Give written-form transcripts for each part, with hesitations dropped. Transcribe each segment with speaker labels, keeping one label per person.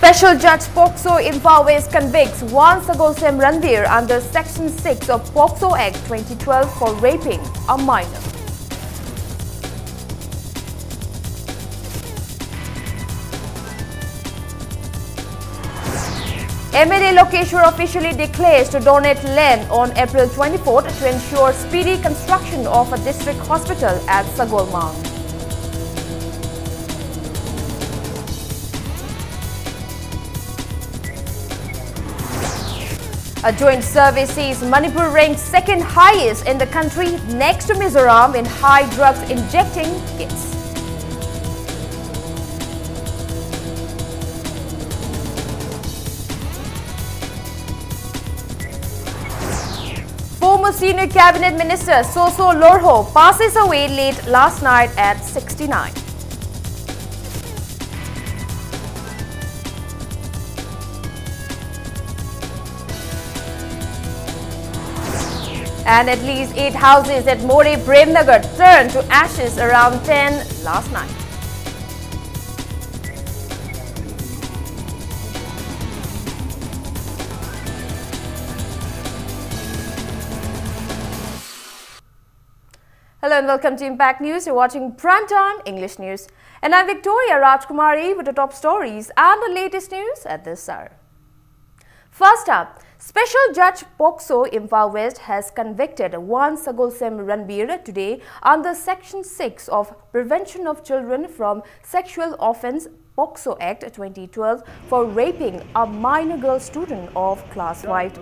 Speaker 1: Special Judge POCSO Imphal West convicts one Sagolsem Ranveer under Section 6 of POCSO Act 2012 for raping a minor. MLA Lokeshwar officially declares to donate land on April 24th to ensure speedy construction of a district hospital at Sagolmang. A joint survey sees Manipur ranked second highest in the country next to Mizoram in high drugs injecting kits. Former senior cabinet minister Soso Lorho passes away late last night at 69. And at least 8 houses at Moreh, Premnagar turned to ashes around 10 last night. Hello and welcome to Impact News. You're watching Primetime English News. And I'm Victoria Rajkumari with the top stories and the latest news at this hour. First up, Special Judge POCSO Imphal West has convicted one Sagolsem Ranveer today under Section 6 of Prevention of Children from Sexual Offence POCSO Act 2012 for raping a minor girl student of Class 5.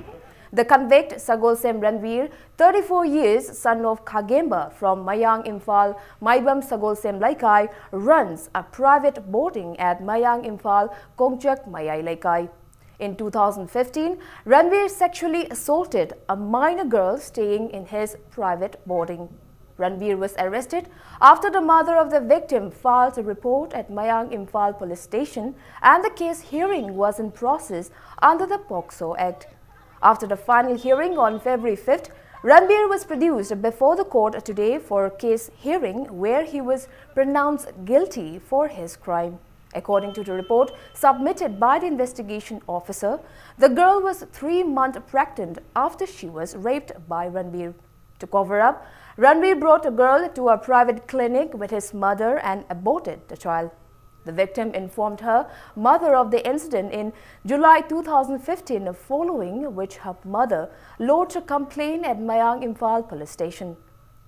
Speaker 1: The convict, Sagolsem Ranveer, 34 years, son of Khagemba from Mayang Imphal, Maibam Sagolsem Laikai, runs a private boarding at Mayang Imphal, Kongchak Mayai Laikai. In 2015, Ranveer sexually assaulted a minor girl staying in his private boarding. Ranveer was arrested after the mother of the victim filed a report at Mayang Imphal police station and the case hearing was in process under the POCSO Act. After the final hearing on February 5th, Ranveer was produced before the court today for a case hearing where he was pronounced guilty for his crime. According to the report submitted by the investigation officer, the girl was 3 months pregnant after she was raped by Ranveer. To cover up, Ranveer brought the girl to a private clinic with his mother and aborted the child. The victim informed her mother of the incident in July 2015, following which her mother lodged a complaint at Mayang Imphal police station.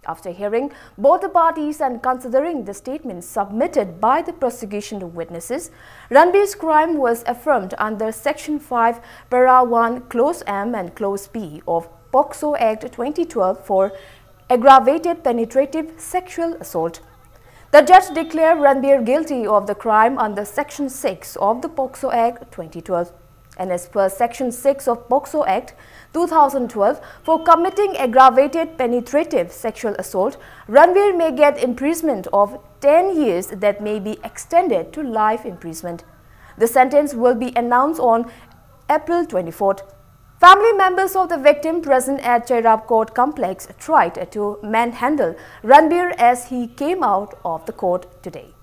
Speaker 1: After hearing both the parties and considering the statements submitted by the prosecution witnesses, Ranveer's crime was affirmed under Section 5, Para 1, Clause M and Clause P of POCSO Act 2012 for aggravated penetrative sexual assault. The judge declared Ranveer guilty of the crime under Section 6 of the POCSO Act 2012. And as per Section 6 of POCSO Act 2012, for committing aggravated penetrative sexual assault, Ranveer may get imprisonment of 10 years that may be extended to life imprisonment. The sentence will be announced on April 24th. Family members of the victim present at Chairab Court Complex tried to manhandle Ranveer as he came out of the court today.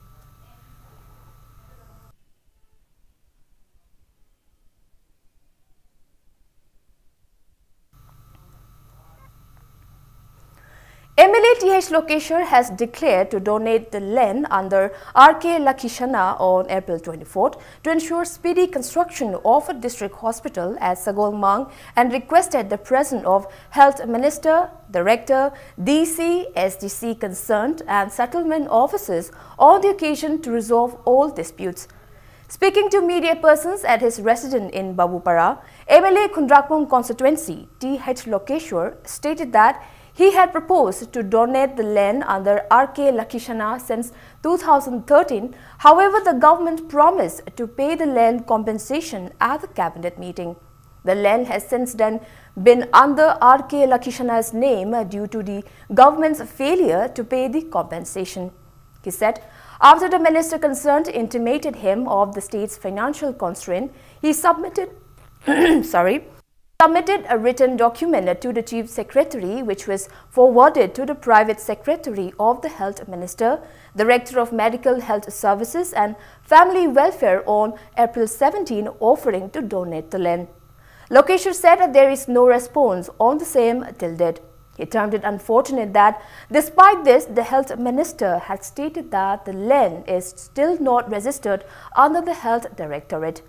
Speaker 1: MLA TH Lokeshwar has declared to donate the land under RK Lakishana on April 24th to ensure speedy construction of a district hospital at Sagolmang and requested the presence of Health Minister, Director, DC, SDC concerned and settlement officers on the occasion to resolve all disputes. Speaking to media persons at his residence in Babupara, MLA Khundrakpong constituency TH Lokeshwar stated that he had proposed to donate the land under RK Lakishana since 2013. However, the government promised to pay the land compensation at the cabinet meeting. The land has since then been under RK Lakishana's name due to the government's failure to pay the compensation. He said, after the minister concerned intimated him of the state's financial constraint, he submitted submitted a written document to the Chief Secretary, which was forwarded to the Private Secretary of the Health Minister, Director of Medical Health Services and Family Welfare on April 17, offering to donate the land. Lokeshwar said that there is no response on the same till date. He termed it unfortunate that, despite this, the Health Minister had stated that the land is still not registered under the Health Directorate.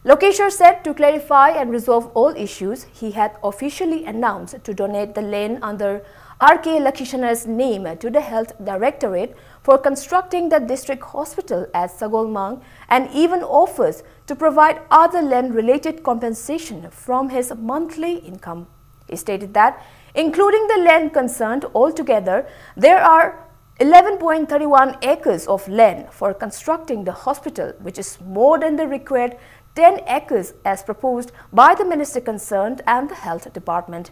Speaker 1: Lokeshwar said to clarify and resolve all issues, he had officially announced to donate the land under R.K. Lakshmana's name to the Health Directorate for constructing the district hospital at Sagolmang and even offers to provide other land-related compensation from his monthly income. He stated that, including the land concerned altogether, there are 11.31 acres of land for constructing the hospital, which is more than the required 10 acres as proposed by the minister concerned and the health department.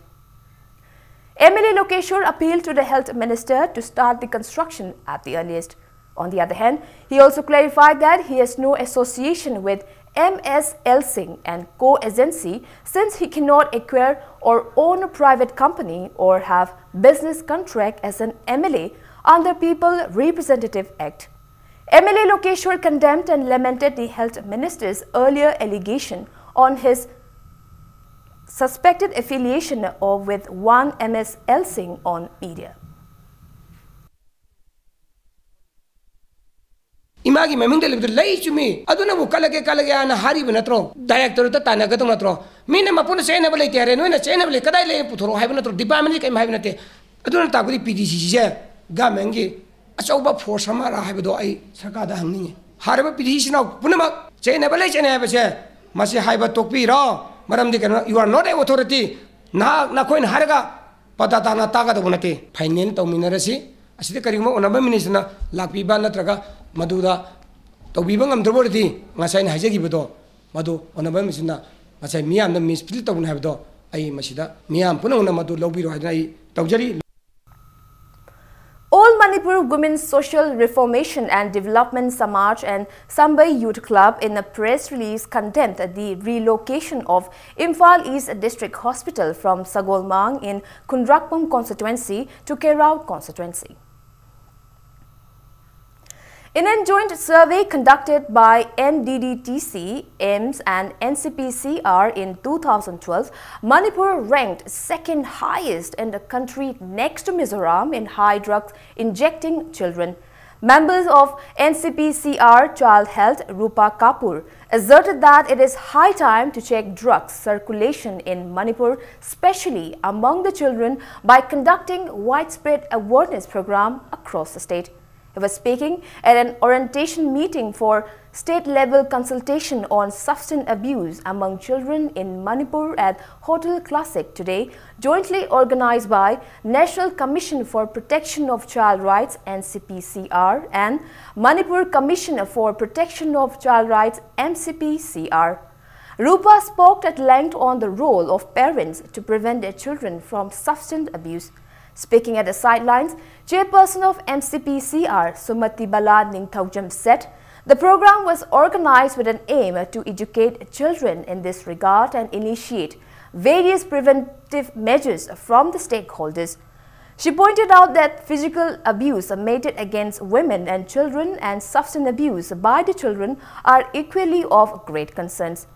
Speaker 1: MLA Lokeshwar appealed to the health minister to start the construction at the earliest. On the other hand, he also clarified that he has no association with MS Elsing and Co Agency since he cannot acquire or own a private company or have business contract as an MLA under People Representative Act. MLA Lokeshwar condemned and lamented the health minister's earlier allegation on his suspected affiliation with one MS Elsing on media.
Speaker 2: Imagi memang dalam itu lagi cumi. Aduh nabu kalage ana hari benatro. Director itu tanya ketung natro. Mina mapun saya nak beli tiara, nuina saya nak beli kadai lagi putoro hai benatro. Department ini hai benate. Aduh nanti aku di PDC saja. Gamengi. Acuba force sama lah hai bedo ai sarkada hangni. Hari ber PDC nak pun mak saya nak beli masih hai betokpi ro. Maram di kerana you are not an authority. Na koin harga pada tanah taga tu benate. Finance tau minerasi. Asyik kerana orang minister na lakpi ban natraga maduda taubiba ngamdrbo reti ngasai na hajagi bedo madu onaba misina ngasai miam na mispil tawun habdo ai masida miam punang na madu lobiro hadna ai tawjari.
Speaker 1: All Manipur Women's Social Reformation and Development Samaj and Sambai Youth Club in a press release condemned the relocation of Imphal East District Hospital from Sagolmang in Kundrakpum constituency to Kerau constituency. In a joint survey conducted by NDDTC, AIMS and NCPCR in 2012, Manipur ranked second highest in the country next to Mizoram in high drugs injecting children. Members of NCPCR Child Health, Rupa Kapoor, asserted that it is high time to check drugs circulation in Manipur, especially among the children, by conducting widespread awareness program across the state. He was speaking at an orientation meeting for state-level consultation on substance abuse among children in Manipur at Hotel Classic today, jointly organized by National Commission for Protection of Child Rights (NCPCR) and Manipur Commission for Protection of Child Rights (MCPCR). Rupa spoke at length on the role of parents to prevent their children from substance abuse. Speaking at the sidelines, chairperson of MCPCR, Sumati Bala Ningthaujam, said the program was organized with an aim to educate children in this regard and initiate various preventive measures from the stakeholders. She pointed out that physical abuse meted against women and children and substance abuse by the children are equally of great concerns.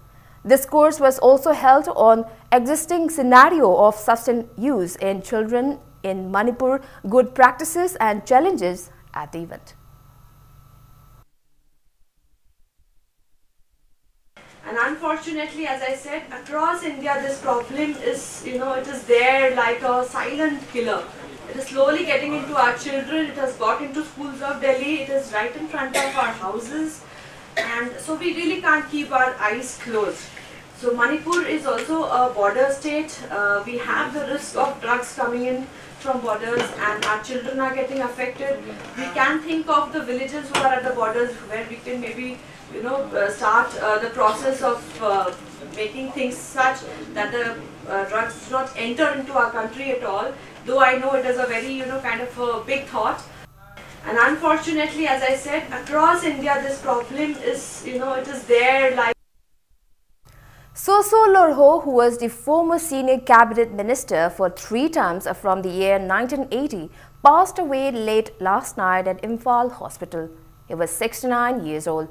Speaker 1: This course was also held on existing scenario of substance use in children in Manipur, good practices and challenges at the event.
Speaker 3: And unfortunately, as I said, across India this problem is, it is there like a silent killer. It is slowly getting into our children, it has got into schools of Delhi, it is right in front of our houses, and so we really can't keep our eyes closed. So Manipur is also a border state. We have the risk of drugs coming in from borders and our children are getting affected. We can think of the villages who are at the borders where we can maybe start the process of making things such that the drugs do not enter into our country at all, though I know it is a very kind of a big thought. And unfortunately, as I said, across India this problem is it is there like.
Speaker 1: Soso Lorho, who was the former senior cabinet minister for 3 terms from the year 1980, passed away late last night at Imphal Hospital. He was 69 years old.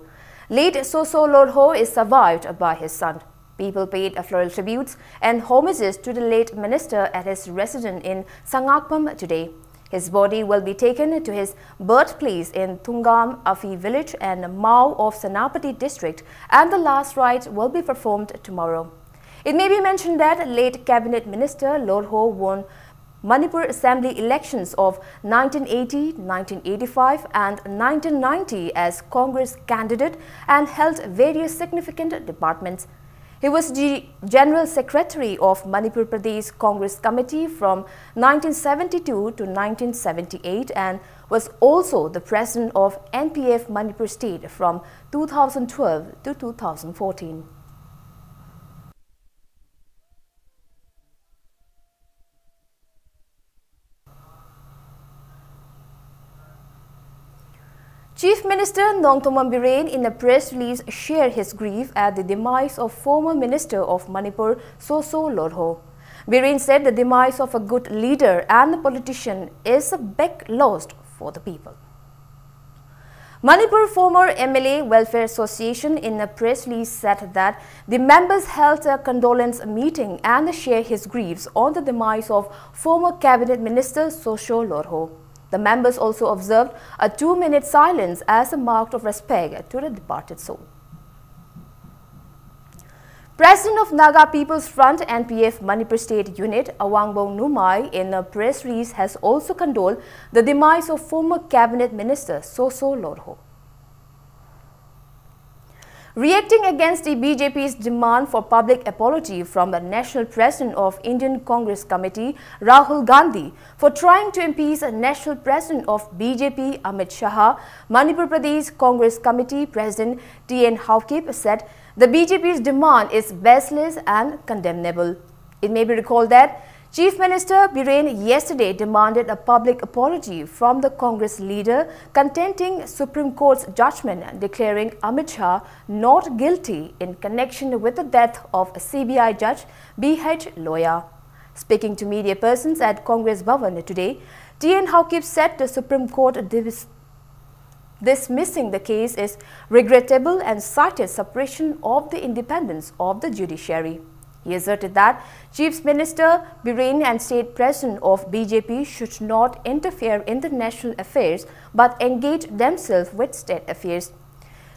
Speaker 1: Late Soso Lorho is survived by his son. People paid floral tributes and homages to the late minister at his residence in Sangakpam today. His body will be taken to his birthplace in Thungam Afi village and Mao of Senapati district, and the last rites will be performed tomorrow. It may be mentioned that late cabinet minister Lorho won Manipur Assembly elections of 1980, 1985 and 1990 as Congress candidate and held various significant departments. He was the General Secretary of Manipur Pradesh Congress Committee from 1972 to 1978 and was also the President of NPF Manipur State from 2012 to 2014. Chief Minister Nongthombam Biren in a press release shared his grief at the demise of former Minister of Manipur Soso Lorho. Biren said the demise of a good leader and a politician is a big loss for the people. Manipur former MLA Welfare Association in a press release said that the members held a condolence meeting and shared his griefs on the demise of former Cabinet Minister Soso Lorho. The members also observed a 2-minute silence as a mark of respect to the departed soul. President of Naga People's Front NPF Manipur State Unit Awangbo Numai in a press release has also condoled the demise of former Cabinet Minister Soso Lorho. Reacting against the BJP's demand for public apology from the National President of Indian Congress Committee, Rahul Gandhi, for trying to impeach a National President of BJP, Amit Shah, Manipur Pradesh Congress Committee President T.N. Haukip said the BJP's demand is baseless and condemnable. It may be recalled that Chief Minister Biren yesterday demanded a public apology from the Congress leader contesting Supreme Court's judgment declaring Amit Shah not guilty in connection with the death of CBI Judge B.H. Loya. Speaking to media persons at Congress Bhavan today, T.N. Haukip said the Supreme Court dismissing the case is regrettable and cited suppression of the independence of the judiciary. He asserted that Chief Minister Biren and State President of BJP should not interfere in the national affairs but engage themselves with state affairs.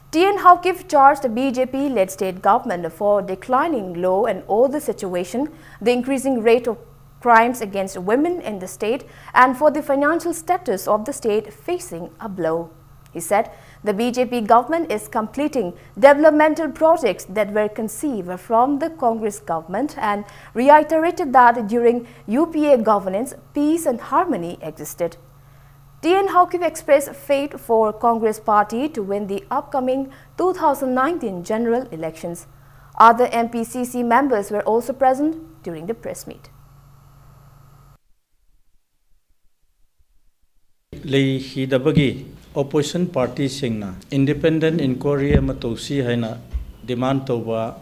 Speaker 1: T.N. Haukip charged the BJP-led state government for declining law and order situation, the increasing rate of crimes against women in the state, and for the financial status of the state facing a blow. He said the BJP government is completing developmental projects that were conceived from the Congress government and reiterated that during UPA governance, peace and harmony existed. T.N. Haukip expressed faith for Congress party to win the upcoming 2019 general elections. Other MPCC members were also present during the press meet.
Speaker 4: Opposition parties singna independent inquiry ama tosi haina demand toba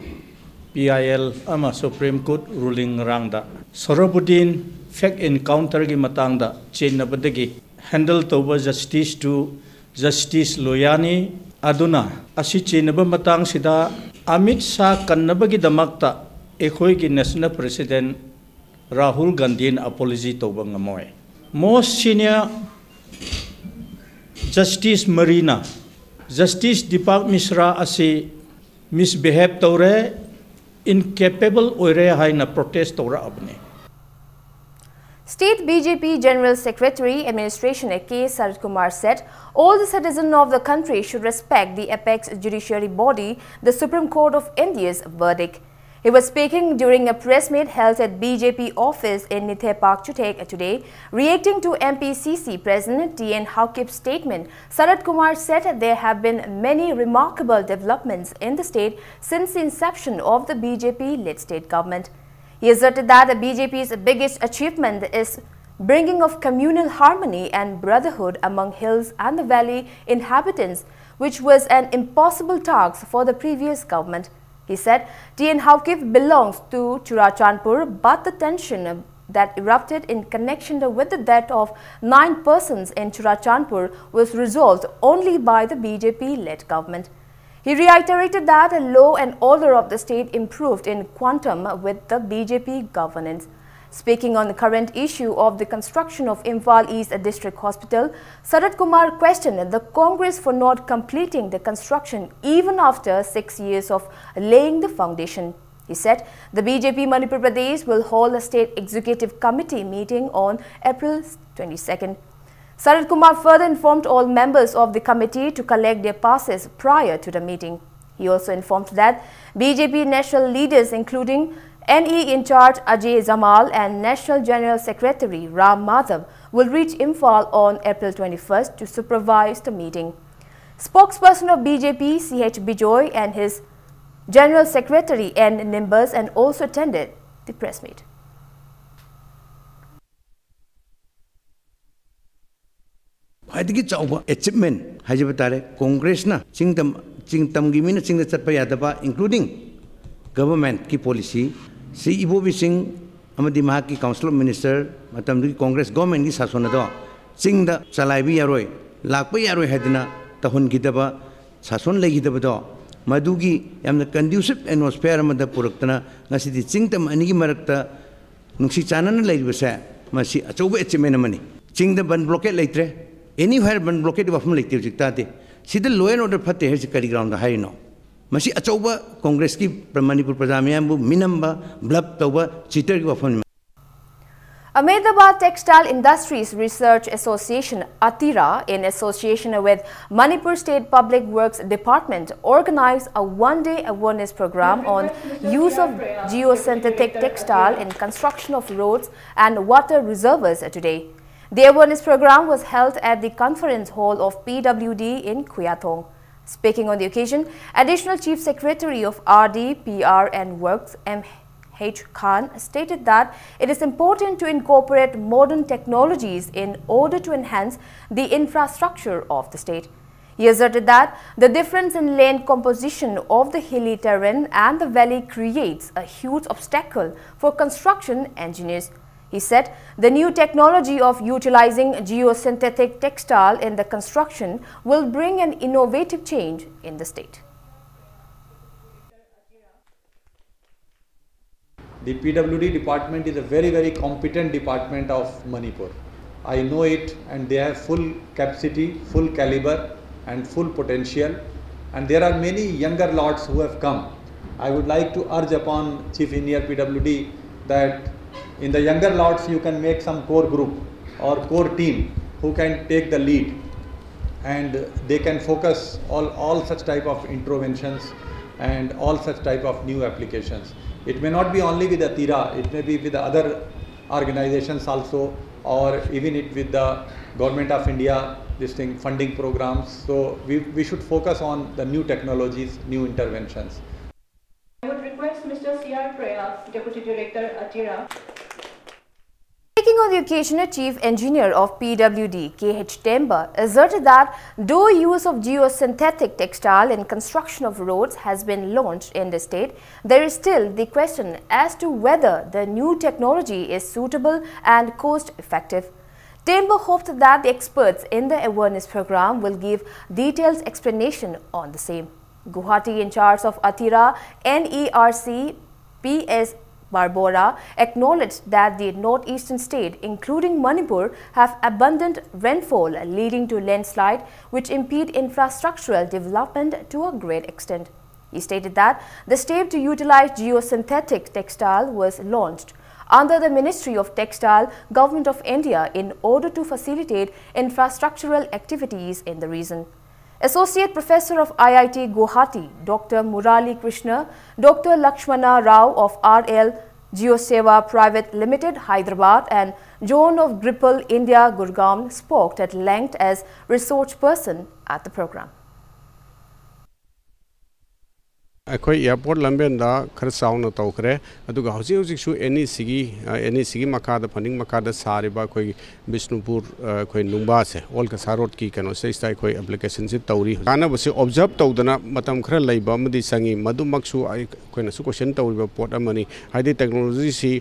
Speaker 4: PIL ama Supreme Court ruling rangda Sorobudin fact encounter gi matangda chenabadagi handle toba justice to Justice Loyani aduna asi chenaba matang sida Amit Shah kannabagi damakta ekhoi gi national president Rahul Gandhi apology toba ngamoy most senior Justice Marina, Justice Deepak Misra asi misbehave tore, incapable oire haina protest tora abne.
Speaker 1: State BJP General Secretary Administration K. Sarat Kumar said all the citizens of the country should respect the apex judiciary body, the Supreme Court of India's verdict. He was speaking during a press meet held at BJP office in Nithe Park Chutek today. Reacting to MPCC President T.N. Haukip's statement, Sarat Kumar said there have been many remarkable developments in the state since the inception of the BJP-led state government. He asserted that the BJP's biggest achievement is bringing of communal harmony and brotherhood among hills and the valley inhabitants, which was an impossible task for the previous government. He said TN Haukif belongs to Churachandpur, but the tension that erupted in connection with the death of 9 persons in Churachandpur was resolved only by the BJP-led government. He reiterated that the law and order of the state improved in quantum with the BJP governance. Speaking on the current issue of the construction of Imphal East District Hospital, Sarat Kumar questioned the Congress for not completing the construction even after 6 years of laying the foundation. He said the BJP Manipur Pradesh will hold a state executive committee meeting on April 22nd. Sarat Kumar further informed all members of the committee to collect their passes prior to the meeting. He also informed that BJP national leaders including NE in charge Ajay Jamal and National General Secretary Ram Madhav will reach Imphal on April 21st to supervise the meeting. Spokesperson of BJP CH Bijoy and his General Secretary N Nimbus and also attended the press meet.
Speaker 5: ꯈ꯭ꯋꯥꯏꯗꯒꯤ ꯆꯥꯎꯕ ꯑꯦꯆꯤꯞꯃꯦꯟ ꯍꯥꯏꯖꯕ ꯇꯥꯔꯦ ꯀꯣꯡꯒ꯭ꯔꯦꯁꯅ ꯆꯤꯡꯇꯝꯒꯤ ꯃꯤꯅ ꯆꯤꯡꯗ ꯆꯠꯄ ꯌꯥꯗꯕ including ꯒꯚꯔꯟꯃꯦꯟꯠꯀꯤ policy ꯁꯤ ꯏꯕꯣꯕꯤ ꯁꯤꯡ ꯑꯃꯗꯤ ꯃꯍꯥꯛꯀꯤ ꯀꯥꯎꯟꯁꯤꯜ ꯑꯣꯐ ꯃꯤꯅꯤꯁꯇꯔ ꯃꯇꯝꯗꯨꯒꯤ ꯀꯣꯡꯒ꯭ꯔꯦꯁ ꯒꯚꯔꯟꯃꯦꯟꯠꯀꯤ ꯁꯥꯁꯣꯟ ꯑꯗꯣ ꯆꯤꯡꯗ ꯆꯂꯥꯏꯕ ꯌꯥꯔꯣꯏ ꯂꯥꯛꯄ ꯌꯥꯔꯣꯏ ꯍꯥꯏꯗꯅ ꯇꯧꯍꯟꯈꯤꯗꯕ ꯁꯥꯁꯣꯟ ꯂꯩꯈꯤꯗꯕꯗꯣ ꯃꯗꯨꯒꯤ ꯌꯥꯝꯅ ꯀꯟꯗ꯭ꯌꯨꯁꯤꯞ ꯑꯦꯠꯃꯣꯁꯐꯤꯌꯔ ꯑꯃꯗ ꯄꯨꯔꯛꯇꯅ ꯉꯁꯤꯗꯤ ꯆꯤꯡꯇꯝ ꯑꯅꯤꯒꯤ ꯃꯔꯛꯇ ꯅꯨꯡꯁꯤ ꯆꯥꯟꯅꯅ ꯂꯩꯔꯤꯕꯁꯦ ꯃꯁꯤ ꯑꯆꯧꯕ ꯑꯦꯆꯤꯞꯃꯦꯟ ꯑꯃꯅꯤ ꯆꯤꯡꯗ ꯕꯟ ꯕ꯭ꯂꯣꯀꯦꯠ ꯂꯩꯇ꯭ꯔꯦ anywhere ban blockade wafam lekte hojik tade sida law and order phatte he kari ground da haino masi achauba congress ki Manipur praja miyam bu minamba blab tawba cheater ki wafam.
Speaker 1: Ahmedabad Textile Industries Research Association Atira, in association with Manipur State Public Works Department, organized a one-day awareness program on use of geosynthetic textile in construction of roads and water reservoirs today. The awareness program was held at the conference hall of PWD in Khuyathong. Speaking on the occasion, Additional Chief Secretary of RD, PR and Works M.H. Khan stated that it is important to incorporate modern technologies in order to enhance the infrastructure of the state. He asserted that the difference in land composition of the hilly terrain and the valley creates a huge obstacle for construction engineers. He said the new technology of utilizing geosynthetic textile in the construction will bring an innovative change in the state.
Speaker 6: The PWD department is a very competent department of Manipur. I know it, and they have full capacity, full caliber and full potential, and there are many younger lots who have come. I would like to urge upon Chief Engineer PWD that in the younger lots you can make some core group or core team who can take the lead, and they can focus all such type of interventions and all such type of new applications. It may not be only with Atira, it may be with the other organizations also, or even it with the Government of India, funding programs. So we should focus on the new technologies, new interventions.
Speaker 7: I would request Mr. C.R. Praya, Deputy Director, Atira.
Speaker 1: Speaking on the occasion, Chief Engineer of PWD, K.H. Temba, asserted that though use of geosynthetic textile in construction of roads has been launched in the state, there is still the question as to whether the new technology is suitable and cost-effective. Temba hoped that the experts in the awareness program will give detailed explanation on the same. Guwahati in charge of Atira NERC P.S. Barbora acknowledged that the northeastern state, including Manipur, have abundant rainfall leading to landslide which impede infrastructural development to a great extent. He stated that the step to utilize geosynthetic textile was launched under the Ministry of Textile, Government of India, in order to facilitate infrastructural activities in the region. Associate Professor of IIT Guwahati, Dr. Murali Krishna, Dr. Lakshmana Rao of RL Geoseva Private Limited, Hyderabad, and John of Gripple India, Gurgaon, spoke at length as research person at the program.
Speaker 8: ꯑꯩꯈꯣꯏ airport ꯂꯝꯕꯦꯟꯗ ꯈꯔ ꯆꯥꯎꯅ ꯇꯧꯈ꯭ꯔꯦ ꯑꯗꯨꯒ ꯍꯧꯖꯤꯛꯁꯨ NECꯒꯤ ꯃꯈꯥꯗ funding ꯃꯈꯥꯗ ꯁꯥꯔꯤꯕ ꯑꯩꯈꯣꯏ ꯕꯤꯁꯅꯨꯄꯨꯔ ꯑꯩꯈꯣꯏ ꯅꯨꯡꯕꯥꯁꯦ ꯑꯣꯜ ꯀꯁꯥ ꯔꯣꯗꯀꯤ ꯀꯩꯅꯣꯁꯤꯗ ꯑꯩꯈꯣꯏ ꯑꯦꯄ꯭ꯂꯤꯀꯦꯁꯟꯁꯤ ꯇꯧꯔꯤ ꯀꯥꯟꯅꯕꯁꯤ ꯑꯣꯕꯖꯔꯕ ꯇꯧꯗꯅ ꯃꯇꯝ ꯈꯔ ꯂꯩꯕ ꯑꯃꯗꯤ ꯆꯪꯏ ꯃꯗꯨꯃꯛꯁꯨ ꯑꯩꯈꯣꯏꯅꯁꯨ ꯀꯣꯏꯁꯟ ꯇꯧꯔꯤꯕ ꯄꯣꯠ ꯑꯃꯅꯤ ꯍꯥꯏꯗꯤ ꯇꯦꯛꯅꯣꯂꯣꯖꯤꯁꯤ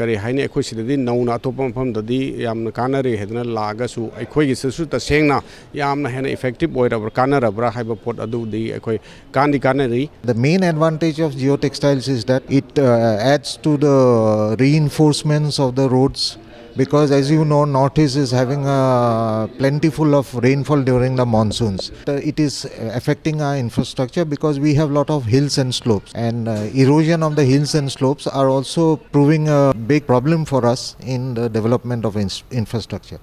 Speaker 8: ꯀꯔꯤ ꯍꯥꯏꯅꯤ ꯑꯩꯈꯣꯏ ꯁꯤꯗꯗꯤ ꯅꯧꯅ ꯑꯇꯣꯞꯄ ꯃꯐꯝꯗꯗꯤ ꯌꯥꯝꯅ ꯀꯥꯟꯅꯔꯦ ꯍꯥꯏꯗꯅ ꯂꯥꯛꯑꯒꯁꯨ ꯑꯩꯈꯣꯏꯒꯤꯁꯤꯁꯨ ꯇꯁꯦꯡꯅ ꯌꯥꯝꯅ ꯍꯦꯟꯅ ꯏꯐꯦꯛꯇꯤꯕ ꯑꯣꯏꯔꯕ꯭ꯔꯥ ꯀꯥꯟꯅꯔꯕ꯭ꯔꯥ ꯍꯥꯏꯕ ꯄꯣꯠ ꯑꯗꯨꯗꯤ ꯑꯩꯈꯣꯏ कानरी
Speaker 9: The main advantage of geotextiles is that it adds to the reinforcements of the roads, because as you know, Northeast is having plentiful of rainfall during the monsoons. It is affecting our infrastructure because we have a lot of hills and slopes, and erosion of the hills and slopes are also proving a big problem for us in the development of infrastructure.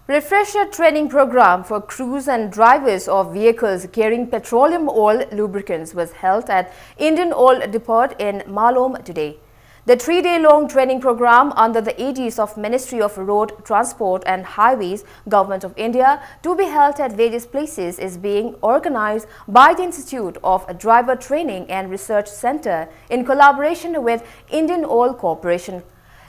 Speaker 1: Refresher training program for crews and drivers of vehicles carrying petroleum oil lubricants was held at Indian Oil Depot in Malom today. The 3-day-long training program under the aegis of Ministry of Road Transport and Highways, Government of India, to be held at various places is being organized by the Institute of Driver Training and Research Center in collaboration with Indian Oil Corporation.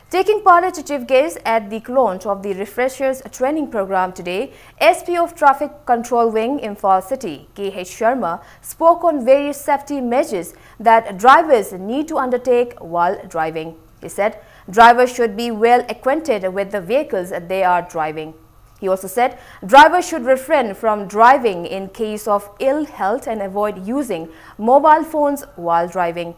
Speaker 1: Taking part as a chief guest at the launch of the Refreshers Training Program today, SP of Traffic Control Wing Imphal City, K.H. Sharma, spoke on various safety measures that drivers need to undertake while driving. He said drivers should be well acquainted with the vehicles they are driving. He also said drivers should refrain from driving in case of ill health and avoid using mobile phones while driving.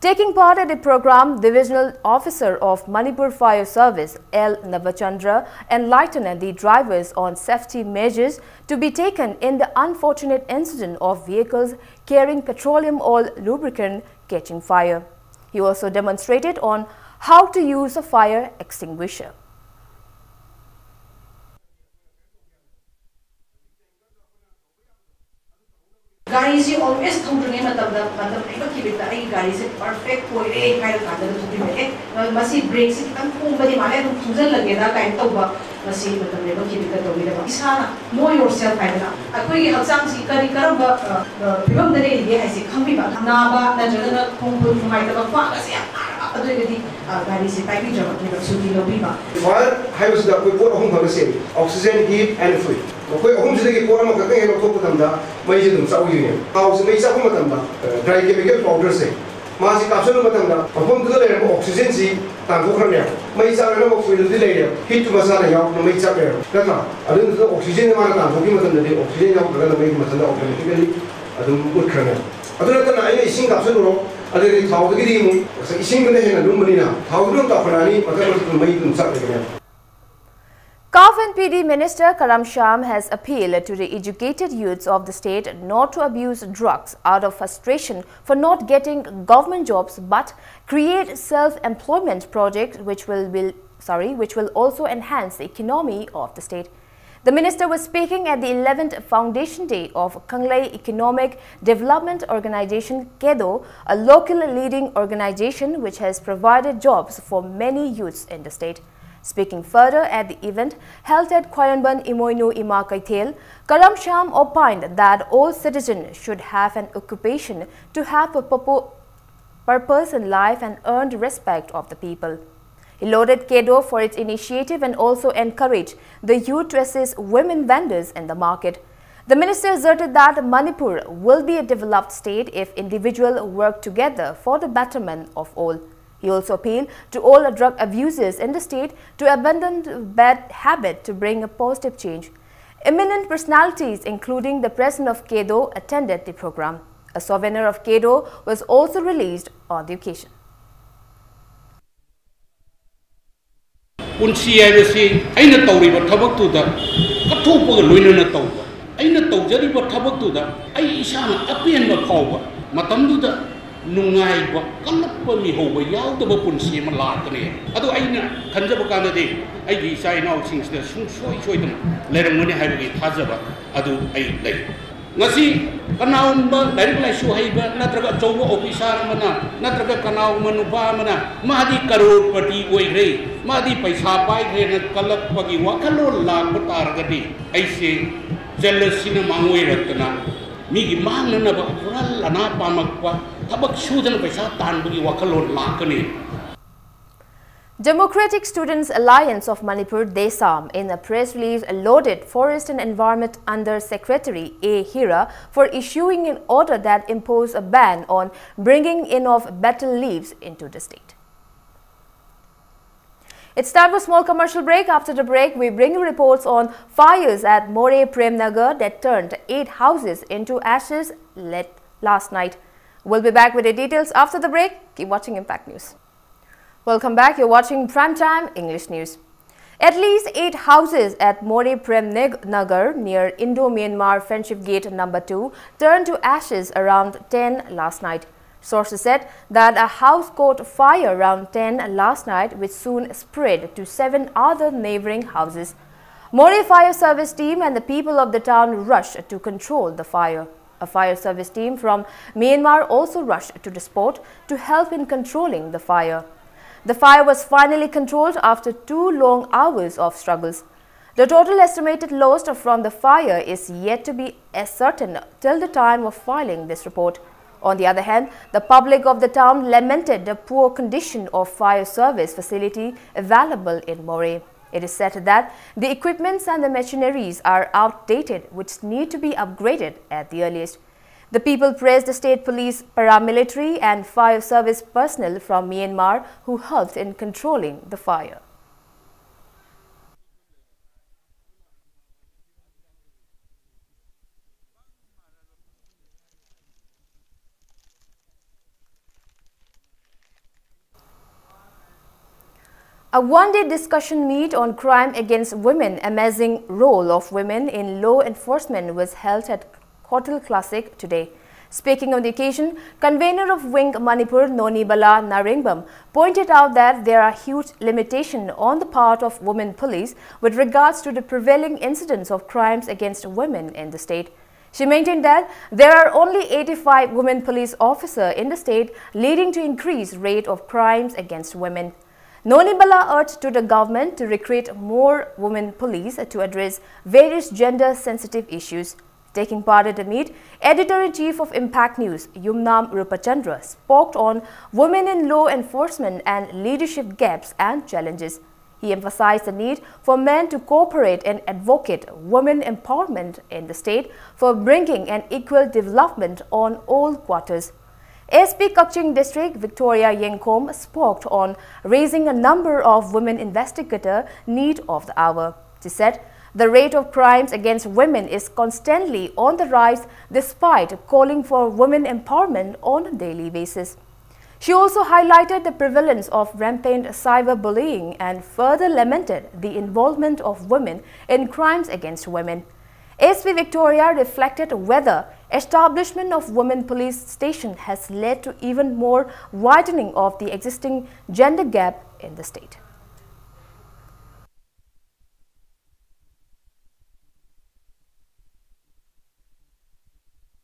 Speaker 1: Taking part in the program, Divisional Officer of Manipur Fire Service, L. Navachandra, enlightened the drivers on safety measures to be taken in the unfortunate incident of vehicles carrying petroleum oil lubricant catching fire. He also demonstrated on how to use a fire extinguisher.
Speaker 10: गाड़ी से always थोड़ने मतलब नहीं कि बेटा ये गाड़ी से perfect कोई रे काय कादर थोड़ी में मसी ब्रेक से कितन फोन बड़ी माले तुम तुझे लगे ना टाइम तो हुआ मसी मतलब ने कि बेटा तो भी ना इसाना नो योरसेल्फ है ना कोई हजाम सी करी करब फिल्म दरे ये ऐसे खंबी बा ना बा ना जगह फोन को माइट बा फागा से अदुगदी गाड़ी से पाइपी जब के सुधी लोबी बा
Speaker 2: फायर हाइवेस दा कोई पोर अहम भाग से ऑक्सीजन हीट एंड फ्लूइड कोई अहम से पोर अमा का हेलो तो पतमदा मई से तुम चाउ यूनियन हाउ से मई चाउ मतमदा ड्राई केमिकल पाउडर से मासी काप्सूल मतमदा अहम तो ले ऑक्सीजन सी तांगो खरने मई चाउ ना फ्लूइड दि ले हीट मसा ना याव मई चाउ ले कथा अदुन तो ऑक्सीजन मा ना तांगो की मतमदा दि ऑक्सीजन याव का मई मतमदा ऑटोमेटिकली अदुम उठ खरने अदुन त ना आई इसिंग काप्सूल रो अदुन थाव दि मु इसिंग ने हेना लुमबनिना थाव दु का फनानी मतलब मई तुम चाउ ले
Speaker 1: CAF and PD Minister Karam Sham has appealed to the educated youths of the state not to abuse drugs out of frustration for not getting government jobs, but create self-employment projects which will also enhance the economy of the state. The minister was speaking at the 11th Foundation Day of Kanglei Economic Development Organization KEDO, a local leading organization which has provided jobs for many youths in the state. Speaking further at the event held at Khoyanban Imoinu Ima Kaithel, Karam Sham opined that all citizens should have an occupation to have a purpose in life and earn the respect of the people. He lauded KEDO for its initiative and also encouraged the youth to assist women vendors in the market. The minister asserted that Manipur will be a developed state if individuals work together for the betterment of all. He also appealed to all drug abusers in the state to abandon the bad habit to bring a positive change. Eminent personalities, including the president of KEDO, attended the program. A souvenir of KEDO was also released on the occasion.
Speaker 11: Punsi ayasi aina tawriba thabak tu da kathopa ga loinana tawba aina tawjariba thabak tu da ai isana apian ba phawba matam du da nungai ba kalappa mi hoba yaudaba punsi ma lakane adu aina khanjaba kana de ai gi sai nau sing da sung soi soi dum lerangmani haibagi thajaba adu ai lai ngasi kanaumba dari lai su haiba natraga chowo officer mana natraga kanau manupa mana madi karorpati oigre madi paisa pai gre na kalapagi wakalol lag batargadi aise jealousy na mangoi ratna migi mangnanaba hural ana pamakwa thabak sudana paisa tanbugi wakalon lakani.
Speaker 1: Democratic Students Alliance of Manipur, DESAM, in a press release lauded Forest and Environment Under Secretary A. Hira for issuing an order that imposed a ban on bringing in of betel leaves into the state. It's time for a small commercial break. After the break, we bring you reports on fires at Moreh, Premnagar that turned 8 houses into ashes last night. We'll be back with the details after the break. Keep watching Impact News. Welcome back. You're watching Primetime English News. At least 8 houses at Moreh, Premnagar near Indo-Myanmar Friendship Gate No. 2 turned to ashes around 10 last night. Sources said that a house caught fire around 10 last night, which soon spread to 7 other neighboring houses. Moreh Fire Service team and the people of the town rushed to control the fire. A fire service team from Myanmar also rushed to the spot to help in controlling the fire. The fire was finally controlled after 2 long hours of struggles. The total estimated loss from the fire is yet to be ascertained till the time of filing this report. On the other hand, the public of the town lamented the poor condition of fire service facility available in Moreh. It is said that the equipments and the machineries are outdated, which need to be upgraded at the earliest. The people praised the state police, paramilitary and fire service personnel from Myanmar who helped in controlling the fire. A one-day discussion meet on crime against women, amazing role of women in law enforcement was held at Hotel Classic today. Speaking on the occasion, convener of Wing Manipur, Nonibala Naringbam, pointed out that there are huge limitations on the part of women police with regards to the prevailing incidents of crimes against women in the state. She maintained that there are only 85 women police officers in the state, leading to increased rate of crimes against women. Nonibala urged to the government to recruit more women police to address various gender-sensitive issues. Taking part at the meet, Editor-in-Chief of Impact News, Yumnam Rupachandra, spoke on women in law enforcement and leadership gaps and challenges. He emphasized the need for men to cooperate and advocate women empowerment in the state for bringing an equal development on all quarters. SP Kaching District Victoria Yengkom spoke on raising a number of women investigator need of the hour. She said, the rate of crimes against women is constantly on the rise despite calling for women empowerment on a daily basis. She also highlighted the prevalence of rampant cyberbullying and further lamented the involvement of women in crimes against women. SP Victoria reflected whether establishment of women police station has led to even more widening of the existing gender gap in the state.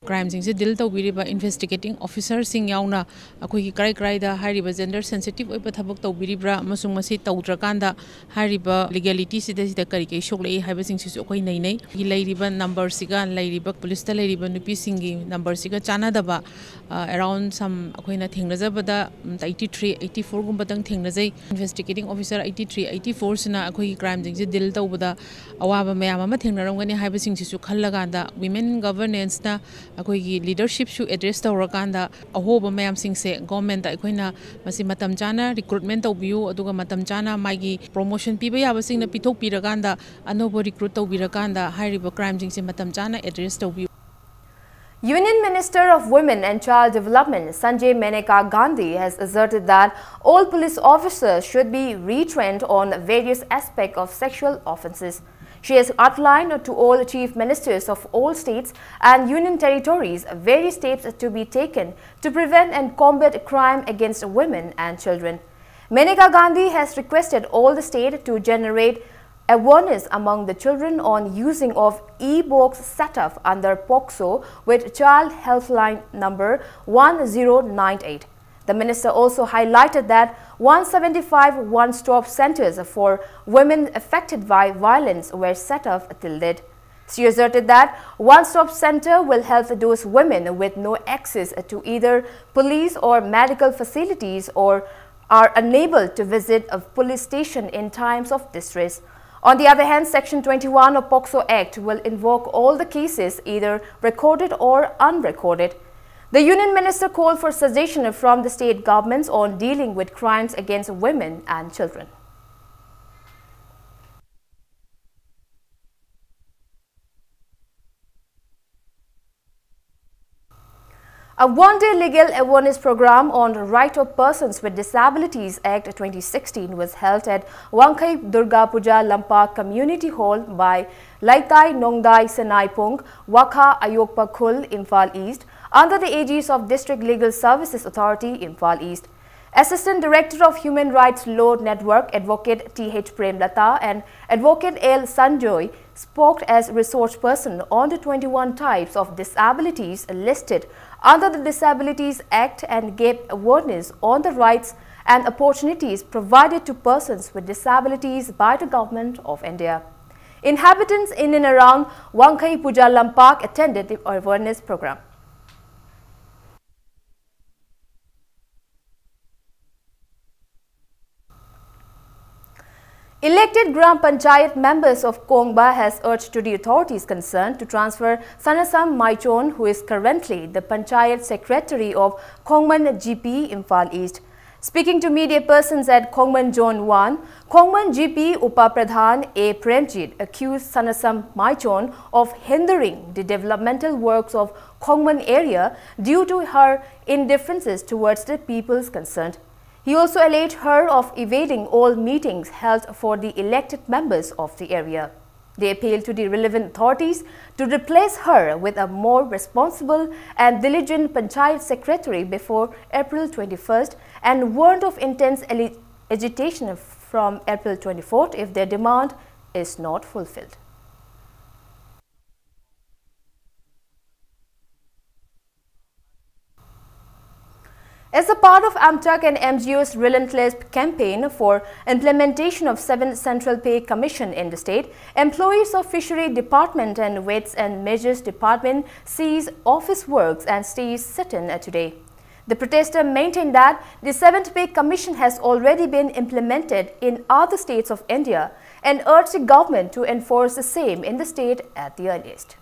Speaker 12: Crimes in deal to biriba investigating officers sing yauna akoi krai krai da hariba gender sensitive oi pathabak to biribra amasung masi tawdrakanda hariba legality sida kari ke shoklei haiba sing sisu koi nei nei hi leiriba number siga leiriba police ta leiriba nupi singi number siga chana daba around some akoina thengnajabada 83 84 gumba tang thengnajai investigating officer 83 84 sina akoi crime jing deal to bada awaba mayam ama thengnaramgani haiba sing sisu khallaganda women governance na अखोई leadership शु address तौरकांदा अहोब ma'am सिंगसे government अखोइना मसी मतम चाना recruitment तौबियु अदुगा मतम चाना मागी promotion पीबा याबा सिंगना पिथोक पिरकांदा अनोबो recruit तौबिरकांदा हाइरिबा crime सिंगसे मतम चाना address तौबियु.
Speaker 1: Union Minister of Women and Child Development Sanjay Maneka Gandhi has asserted that all police officers should be retrained on various aspects of sexual offences. She has outlined to all chief ministers of all states and union territories various steps to be taken to prevent and combat crime against women and children. Maneka Gandhi has requested all the states to generate awareness among the children on using of e-box setup under POCSO with child helpline number 1098. The minister also highlighted that 175 one-stop centers for women affected by violence were set up till date. She asserted that one-stop center will help those women with no access to either police or medical facilities or are unable to visit a police station in times of distress. On the other hand, Section 21 of POCSO Act will invoke all the cases either recorded or unrecorded. The Union Minister called for suggestion from the state governments on dealing with crimes against women and children. A one-day legal awareness program on the Right of Persons with Disabilities Act 2016 was held at Wangkai Durga Puja Lampak Community Hall by Laitai Nongdai Senaipung, Wakha Ayokpa Khul, Imphal East, under the aegis of District Legal Services Authority, Imphal East. Assistant Director of Human Rights Law Network, Advocate T.H. Premnagar and Advocate L. Sanjoy spoke as resource person on the 21 types of disabilities listed under the Disabilities Act and gave awareness on the rights and opportunities provided to persons with disabilities by the Government of India. Inhabitants in and around Wangkai Puja Lampak attended the awareness program. Elected Gram Panchayat members of Kongba has urged to the authorities concerned to transfer Sanasam Maichon, who is currently the Panchayat Secretary of Khongman GP, Imphal East. Speaking to media persons at Khongman Zone 1, Khongman GP Upa Pradhan A. Premjit accused Sanasam Maichon of hindering the developmental works of Khongman area due to her indifferences towards the peoples concerned. He also alleged her of evading all meetings held for the elected members of the area. They appealed to the relevant authorities to replace her with a more responsible and diligent Panchayat Secretary before April 21st and warned of intense agitation from April 24th if their demand is not fulfilled. As a part of AMTAC and MGO's relentless campaign for implementation of 7th Central Pay Commission in the state, employees of Fishery Department and Weights and Measures Department ceased office works and stayed sit-in today. The protester maintained that the 7th Pay Commission has already been implemented in other states of India and urged the government to enforce the same in the state at the earliest.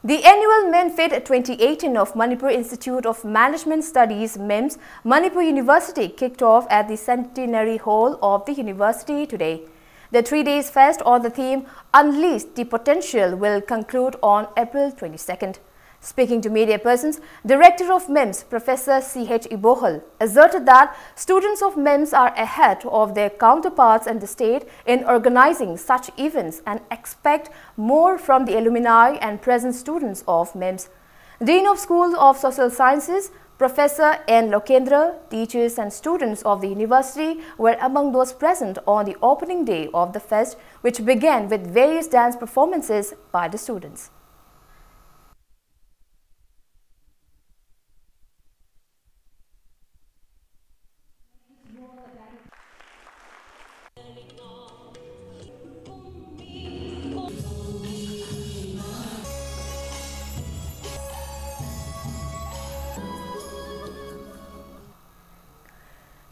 Speaker 1: The annual MENFIT 2018 of Manipur Institute of Management Studies MIMS Manipur University kicked off at the Centenary Hall of the university today. The 3 days fest on the theme Unleash the Potential will conclude on April 22nd. Speaking to media persons, Director of MIMS, Professor C.H. Ibohal, asserted that students of MIMS are ahead of their counterparts in the state in organizing such events and expect more from the alumni and present students of MIMS. Dean of School of Social Sciences, Professor N. Lokendra, teachers and students of the university were among those present on the opening day of the fest, which began with various dance performances by the students.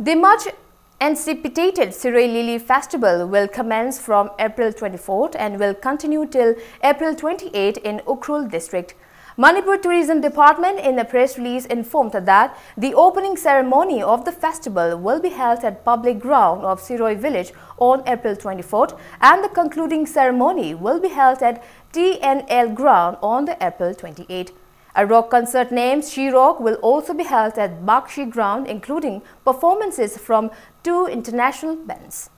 Speaker 1: The much anticipated Sirai Lily Festival will commence from April 24th and will continue till April 28 in Ukhrul district. Manipur Tourism Department in a press release informed that the opening ceremony of the festival will be held at public ground of Sirai village on April 24th and the concluding ceremony will be held at TNL ground on the April 28th. A rock concert named She Rock will also be held at Bakshi ground, including performances from 2 international bands.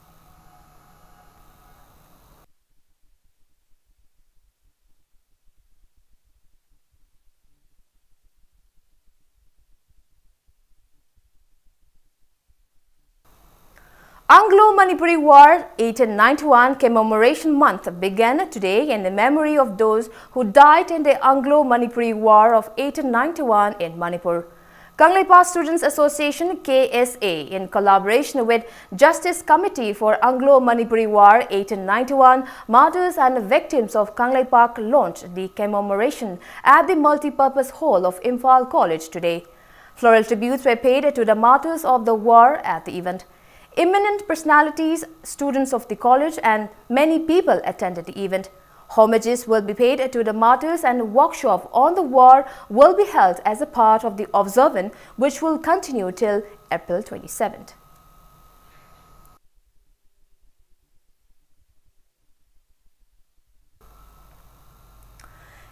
Speaker 1: Anglo-Manipur War 1891 commemoration month began today in the memory of those who died in the Anglo-Manipur War of 1891 in Manipur. Kangleipa Students Association KSA, in collaboration with Justice Committee for Anglo-Manipuri War 1891, Martyrs and Victims of Kangleipak, launched the commemoration at the multi-purpose hall of Imphal College today. Floral tributes were paid to the martyrs of the war at the event. Eminent personalities, students of the college and many people attended the event. Homages will be paid to the martyrs and workshop on the war will be held as a part of the observance, which will continue till April 27th.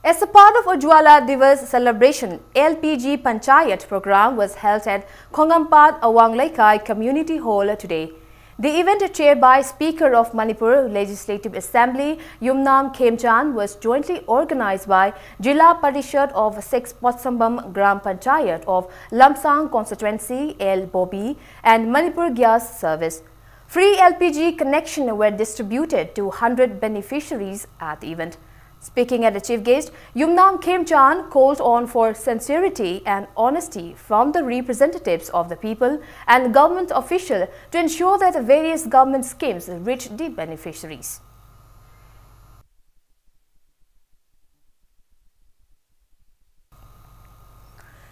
Speaker 1: As a part of Ujjwala Divas celebration, LPG Panchayat program was held at Khongampad Awang Community Hall today. The event, chaired by Speaker of Manipur Legislative Assembly Yumnam Khemchan, was jointly organized by Jilla Parishad of 6 Potsambam Gram Panchayat of Lamsang Constituency, El Bobi, and Manipur Gas Service. Free LPG connection were distributed to 100 beneficiaries at the event. Speaking at the chief guest, Yumnam Khemchan called on for sincerity and honesty from the representatives of the people and government officials to ensure that the various government schemes reach the beneficiaries.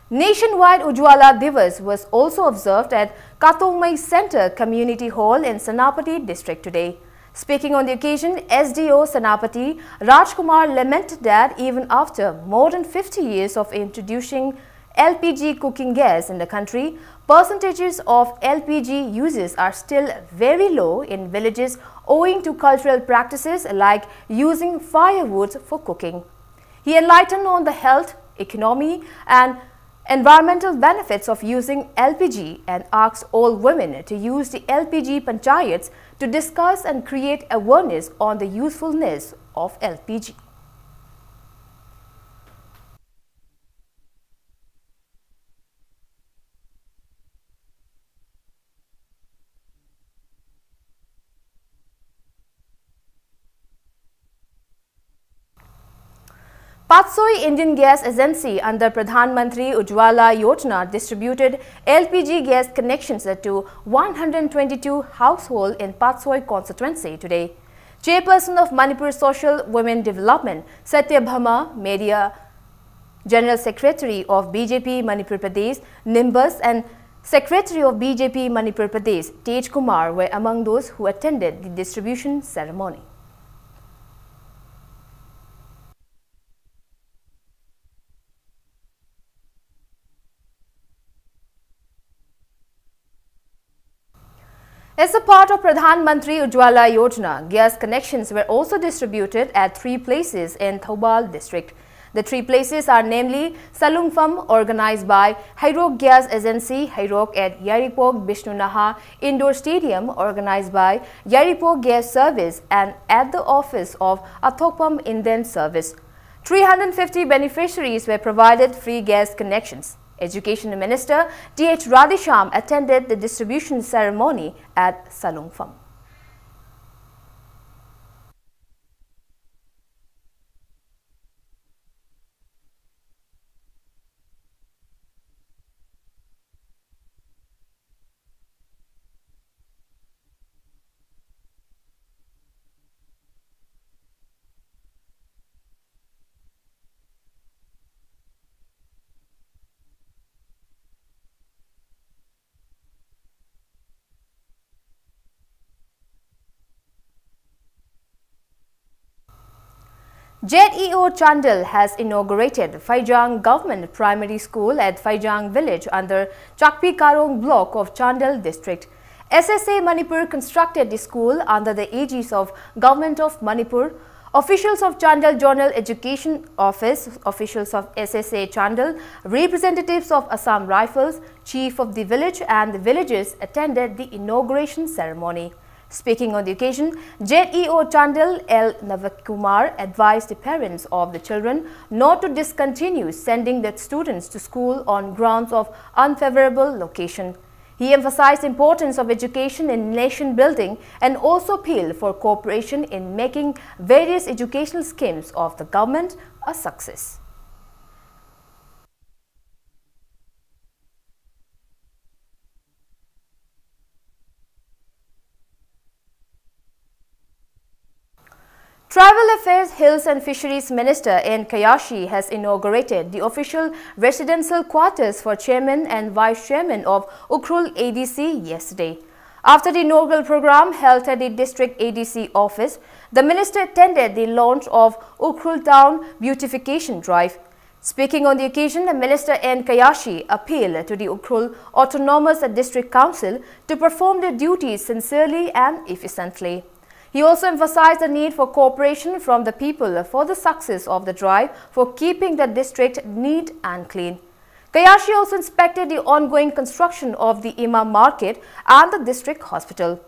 Speaker 1: Nationwide Ujjwala Divas was also observed at Katongmai Center Community Hall in Senapati district today. Speaking on the occasion, SDO Senapati Rajkumar lamented that even after more than 50 years of introducing LPG cooking gas in the country, percentages of LPG uses are still very low in villages owing to cultural practices like using firewood for cooking. He enlightened on the health, economy and environmental benefits of using LPG and asked all women to use the LPG panchayats to discuss and create awareness on the usefulness of LPG. POCSO Indian Gas Agency under Pradhan Mantri Ujjwala Yojana distributed LPG gas connections to 122 households in POCSO constituency today. Chairperson of Manipur Social Women Development, Satya Bhama, Media General Secretary of BJP Manipur Pradesh, Nimbus, and Secretary of BJP Manipur Pradesh, Tej Kumar, were among those who attended the distribution ceremony. As a part of Pradhan Mantri Ujjwala Yojana, gas connections were also distributed at 3 places in Thoubal district. The 3 places are namely Salungpham, organized by Hairok Gas Agency, Hairok at Yaripok Bishnunaha Indoor Stadium, organized by Yaripok Gas Service, and at the office of Athokpam Indian Service. 350 beneficiaries were provided free gas connections. Education Minister T.H. Radhesham attended the distribution ceremony at Salungpham. ZEO Chandal has inaugurated Faijang Government Primary School at Faijang Village under Chakpi Karong block of Chandal district. SSA Manipur constructed the school under the aegis of Government of Manipur. Officials of Chandal Journal Education Office, officials of SSA Chandal, representatives of Assam Rifles, chief of the village and the villagers attended the inauguration ceremony. Speaking on the occasion, ZEO Chandal L. Navakumar advised the parents of the children not to discontinue sending their students to school on grounds of unfavorable location. He emphasized the importance of education in nation building and also appealed for cooperation in making various educational schemes of the government a success. Tribal Affairs, Hills and Fisheries Minister N. Kayashi has inaugurated the official residential quarters for Chairman and Vice Chairman of Ukhrul ADC yesterday. After the inaugural program held at the District ADC office, the minister attended the launch of Ukhrul Town Beautification Drive. Speaking on the occasion, the Minister N. Kayashi appealed to the Ukhrul Autonomous District Council to perform their duties sincerely and efficiently. He also emphasized the need for cooperation from the people for the success of the drive for keeping the district neat and clean. Kayashi also inspected the ongoing construction of the Imam Market and the district hospital.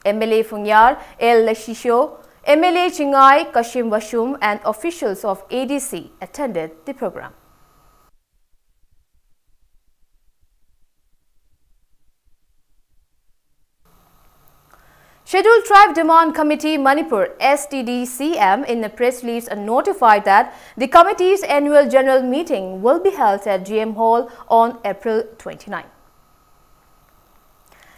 Speaker 1: MLA Funyar El Leshisho, MLA Chingai Kashim Washum and officials of ADC attended the program. Scheduled Tribe Demand Committee Manipur STDCM in a press release notified that the committee's annual general meeting will be held at GM Hall on April 29.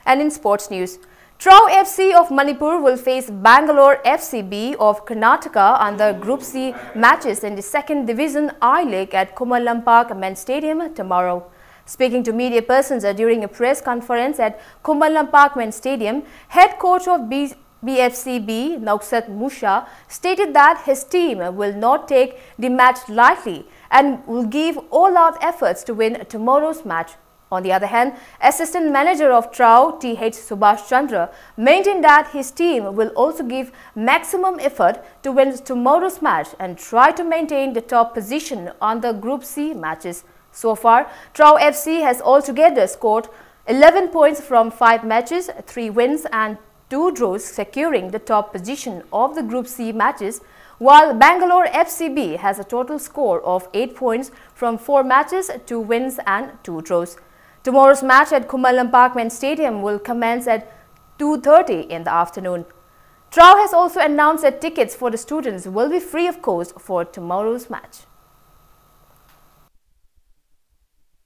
Speaker 1: And in sports news, Trau FC of Manipur will face Bangalore FCB of Karnataka under Group C matches in the 2nd Division I-League at Kumalampak Men's Stadium tomorrow. Speaking to media persons during a press conference at Kumalampak Men's Stadium, head coach of BFCB, Nauksat Musha, stated that his team will not take the match lightly and will give all-out efforts to win tomorrow's match. On the other hand, assistant manager of Trau, T.H. Subhash Chandra, maintained that his team will also give maximum effort to win tomorrow's match and try to maintain the top position on the Group C matches. So far, Trau FC has altogether scored 11 points from 5 matches, 3 wins and 2 draws, securing the top position of the Group C matches, while Bangalore FCB has a total score of 8 points from 4 matches, 2 wins and 2 draws. Tomorrow's match at Kumalampak Men's Stadium will commence at 2:30 in the afternoon. Trau has also announced that tickets for the students will be free of cost for tomorrow's match.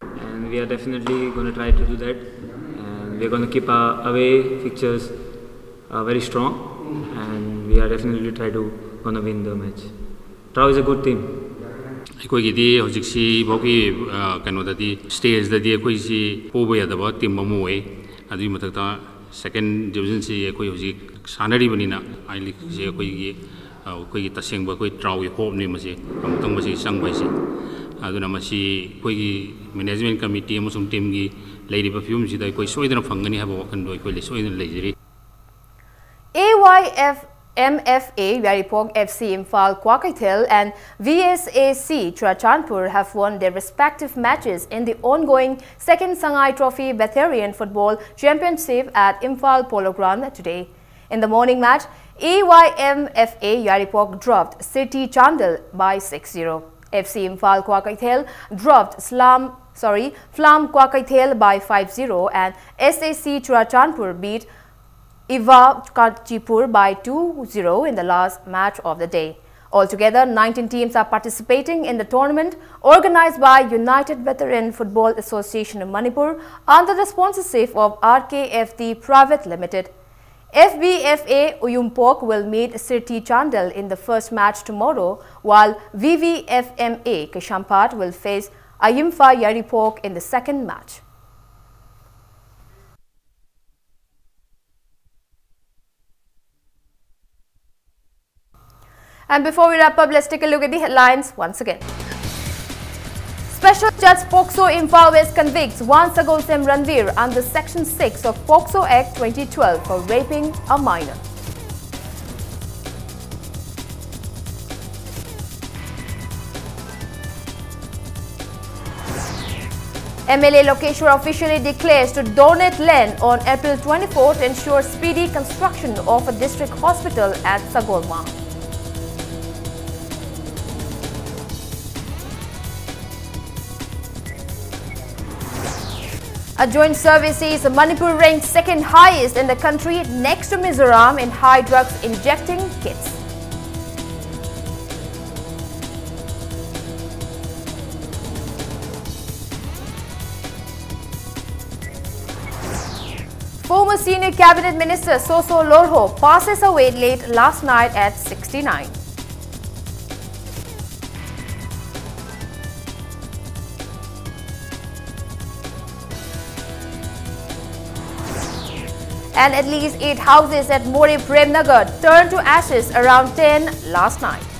Speaker 13: And we are definitely going to try to do that, and we are going to keep our away fixtures very strong, and we are definitely going to win the match. Trau is a good team.
Speaker 11: ꯑꯩꯈꯣꯏꯒꯤꯗꯤ ꯍꯧꯖꯤꯛꯁꯤ ꯐꯥꯎꯒꯤ ꯀꯩꯅꯣꯗꯗꯤ ꯁ꯭ꯇꯦꯖꯗꯗꯤ ꯑꯩꯈꯣꯏꯁꯤ ꯄꯣꯕ ꯌꯥꯗꯕ team ꯑꯃ ꯑꯣꯏ ꯑꯗꯨꯒꯤ ꯃꯊꯛꯇ ꯁꯦꯀꯦꯟ ꯗꯤꯕꯤꯖꯟꯁꯤ ꯑꯩꯈꯣꯏ ꯍꯧꯖꯤꯛ ꯁꯥꯟꯅꯔꯤꯕꯅꯤꯅ ꯑꯥꯏ ꯂꯤꯒꯁꯤ ꯑꯩꯈꯣꯏꯒꯤ ꯇꯁꯦꯡꯕ ꯑꯩꯈꯣꯏ ꯇ꯭ꯔꯥꯎꯒꯤ ꯍꯣꯞꯅꯤ ꯃꯁꯤ ꯑꯃꯨꯛꯇꯪ ꯃꯁꯤ ꯆꯪꯕ ꯍꯥꯏꯁꯤ ꯑꯗꯨꯅ ꯃꯁꯤ ꯑꯩꯈꯣꯏꯒꯤ ꯃꯦꯅꯦꯖꯃꯦꯟꯠ ꯀꯃꯤꯇꯤ ꯑꯃꯁꯨꯡ ꯇꯤꯝꯒꯤ ꯂꯩꯔꯤꯕ ꯐꯤꯕꯝꯁꯤꯗ ꯑꯩꯈꯣꯏ ꯁꯣꯏꯗꯅ ꯐꯪꯒꯅꯤ ꯍꯥꯏꯕ ꯋꯥꯈꯜꯗꯣ ꯑꯩꯈꯣꯏ ꯁꯣꯏꯗꯅ ꯂꯩꯖꯔꯤ.
Speaker 1: MFA Yaripok FC Imphal Kwakaithel and VSAC Churachandpur have won their respective matches in the ongoing 2nd Sangai Trophy Veteran Football Championship at Imphal Polo Ground today. In the morning match, AYMFA Yaripok dropped City Chandal by 6-0. FC Imphal Kwakaithel dropped Flam Kwakaithel by 5-0 and SAC Churachandpur beat Iva Kachipur by 2-0 in the last match of the day. Altogether, 19 teams are participating in the tournament organized by United Veteran Football Association of Manipur under the sponsorship of RKFD Private Limited. FBFA Uyumpok will meet Sirti Chandal in the first match tomorrow, while VVFMA Kashampat will face Ayimfa Yaripok in the second match. And before we wrap up, let's take a look at the headlines once again. Special Judge POCSO Imphal West convicts Wansagolsem Ranveer under Section 6 of POCSO Act 2012 for raping a minor. MLA Lokeshwar officially declares to donate land on April 24 to ensure speedy construction of a district hospital at Sagolma. A joint survey says Manipur ranked 2nd highest in the country next to Mizoram in high drugs injecting kits. Former senior cabinet minister Soso Lorho passes away late last night at 69. And at least 8 houses at Moreh Premnagar turned to ashes around 10 last night.